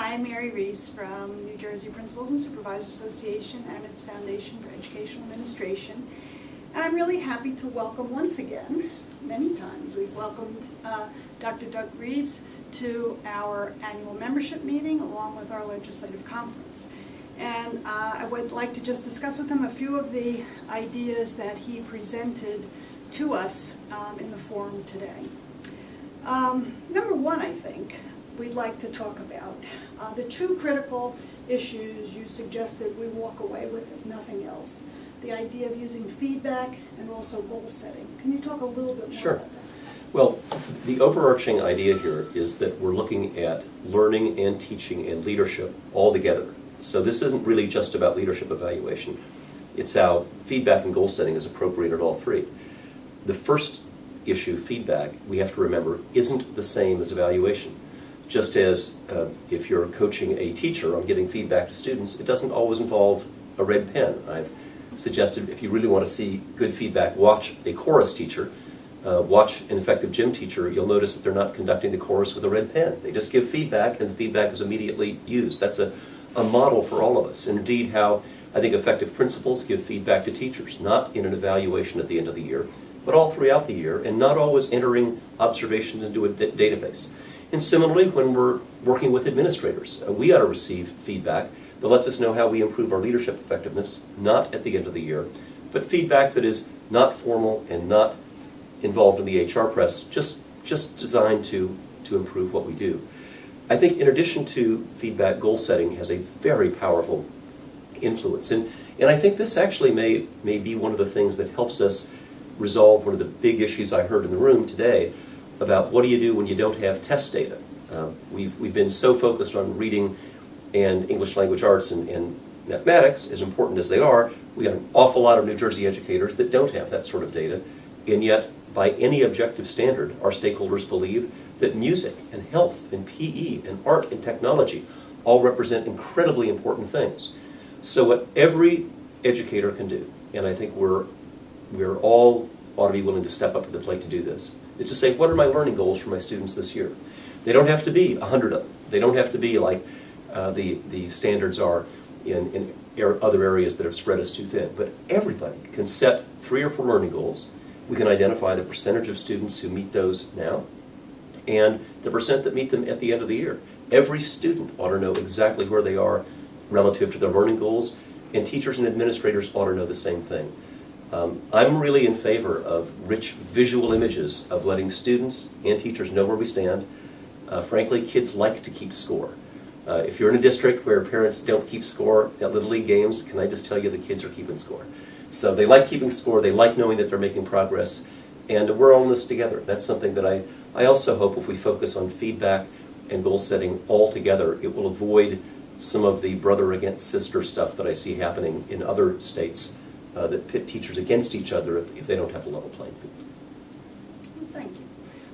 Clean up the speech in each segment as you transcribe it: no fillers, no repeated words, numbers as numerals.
I'm Mary Reece from New Jersey Principals and Supervisors Association and its Foundation for Educational Administration. And I'm really happy to welcome once again, many times, we've welcomed Dr. Doug Reeves to our annual membership meeting along with our legislative conference. And I would like to just discuss with him a few of the ideas that he presented to us in the forum today. Number one, I think, we'd like to talk about the two critical issues you suggested we walk away with, if nothing else. The idea of using feedback and also goal setting. Can you talk a little bit more about that? Well, the overarching idea here is that we're looking at learning and teaching and leadership all together. So this isn't really just about leadership evaluation. It's how feedback and goal setting is appropriate at all three. The first issue, feedback, we have to remember, isn't the same as evaluation. Just as if you're coaching a teacher on giving feedback to students, it doesn't always involve a red pen. I've suggested if you really want to see good feedback, watch a chorus teacher, watch an effective gym teacher. You'll notice that they're not conducting the chorus with a red pen. They just give feedback and the feedback is immediately used. That's a model for all of us. And indeed how I think effective principals give feedback to teachers, not in an evaluation at the end of the year, but all throughout the year, and not always entering observations into a database. And similarly, when we're working with administrators, we ought to receive feedback that lets us know how we improve our leadership effectiveness, not at the end of the year, but feedback that is not formal and not involved in the HR press, just designed to improve what we do. I think in addition to feedback, goal setting has a very powerful influence. And I think this actually may be one of the things that helps us resolve one of the big issues I heard in the room today about what do you do when you don't have test data. We've been so focused on reading and English language arts and mathematics, as important as they are. We got an awful lot of New Jersey educators that don't have that sort of data, and yet by any objective standard, our stakeholders believe that music and health and PE and art and technology all represent incredibly important things. So what every educator can do, and I think we're all ought to be willing to step up to the plate to do this, is to say, what are my learning goals for my students this year? They don't have to be 100 of them. They don't have to be like the standards are in other areas that have spread us too thin. But everybody can set 3 or 4 learning goals. We can identify the percentage of students who meet those now and the percent that meet them at the end of the year. Every student ought to know exactly where they are relative to their learning goals, and teachers and administrators ought to know the same thing. I'm really in favor of rich visual images of letting students and teachers know where we stand. Frankly, kids like to keep score. If you're in a district where parents don't keep score at Little League games, can I just tell you the kids are keeping score? So they like keeping score, they like knowing that they're making progress, and we're all in this together. That's something that I also hope if we focus on feedback and goal setting all together, it will avoid some of the brother against sister stuff that I see happening in other states that pit teachers against each other if they don't have a level playing field. Well, thank you.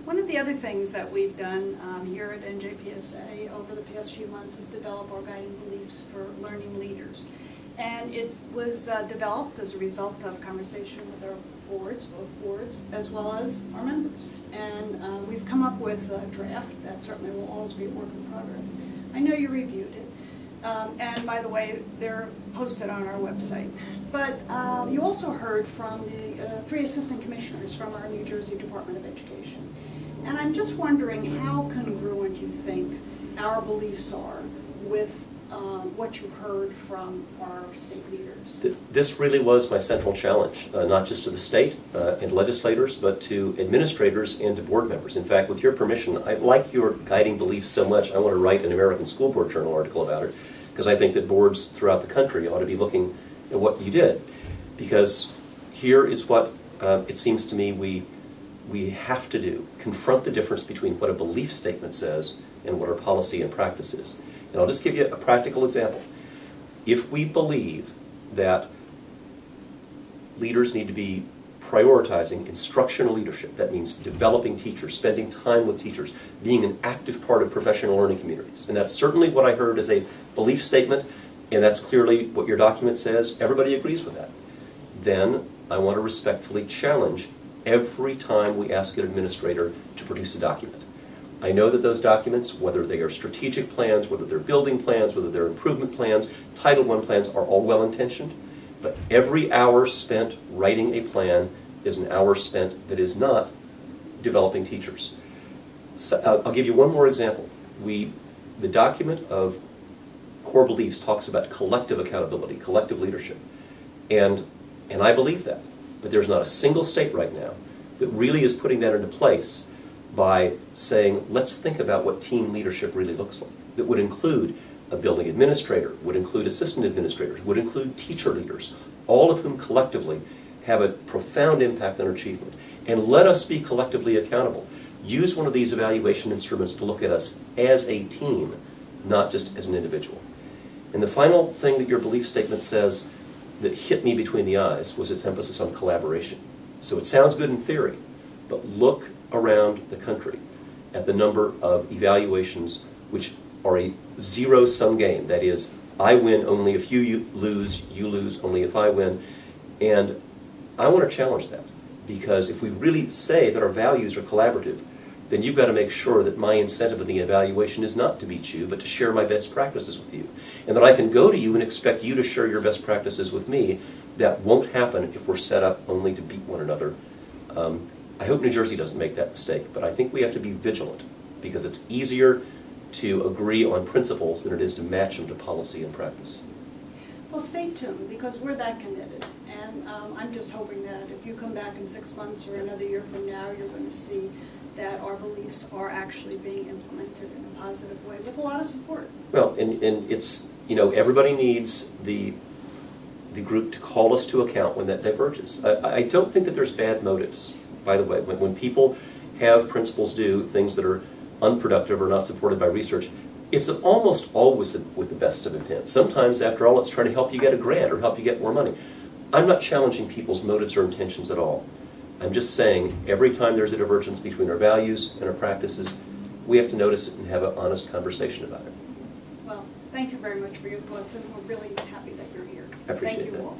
One of the other things that we've done here at NJPSA over the past few months is develop our guiding beliefs for learning leaders. And it was developed as a result of conversation with our boards, both boards, as well as our members. And we've come up with a draft that certainly will always be a work in progress. I know you reviewed it. And by the way, they're posted on our website. But you also heard from the 3 assistant commissioners from our New Jersey Department of Education. And I'm just wondering how congruent you think our beliefs are with what you heard from our state leaders. This really was my central challenge, not just to the state and legislators, but to administrators and to board members. In fact, with your permission, I like your guiding beliefs so much, I want to write an American School Board Journal article about it, because I think that boards throughout the country ought to be looking at what you did. Because here is what it seems to me we have to do, confront the difference between what a belief statement says and what our policy and practice is. And I'll just give you a practical example. If we believe that leaders need to be prioritizing instructional leadership, that means developing teachers, spending time with teachers, being an active part of professional learning communities, and that's certainly what I heard as a belief statement, and that's clearly what your document says, everybody agrees with that, then I want to respectfully challenge every time we ask an administrator to produce a document. I know that those documents, whether they are strategic plans, whether they're building plans, whether they're improvement plans, Title I plans, are all well-intentioned, but every hour spent writing a plan is an hour spent that is not developing teachers. So, I'll give you one more example. The document of core beliefs talks about collective accountability, collective leadership, and I believe that, but there's not a single state right now that really is putting that into place by saying, let's think about what team leadership really looks like. That would include a building administrator, would include assistant administrators, would include teacher leaders, all of whom collectively have a profound impact on our achievement. And let us be collectively accountable. Use one of these evaluation instruments to look at us as a team, not just as an individual. And the final thing that your belief statement says that hit me between the eyes was its emphasis on collaboration. So it sounds good in theory, but look around the country at the number of evaluations which are a zero-sum game. That is, I win only if you lose only if I win. And I want to challenge that, because if we really say that our values are collaborative, then you've got to make sure that my incentive in the evaluation is not to beat you, but to share my best practices with you. And that I can go to you and expect you to share your best practices with me. That won't happen if we're set up only to beat one another. I hope New Jersey doesn't make that mistake, but I think we have to be vigilant, because it's easier to agree on principles than it is to match them to policy and practice. Well, stay tuned, because we're that committed. And I'm just hoping that if you come back in 6 months or another year from now, you're going to see that our beliefs are actually being implemented in a positive way with a lot of support. Well, and it's, everybody needs the group to call us to account when that diverges. I don't think that there's bad motives, by the way. When people have principals do things that are unproductive or not supported by research, it's almost always with the best of intent. Sometimes, after all, it's trying to help you get a grant or help you get more money. I'm not challenging people's motives or intentions at all. I'm just saying every time there's a divergence between our values and our practices, we have to notice it and have an honest conversation about it. Well, thank you very much for your thoughts, and we're really happy that you're here. I appreciate Thank you that. all.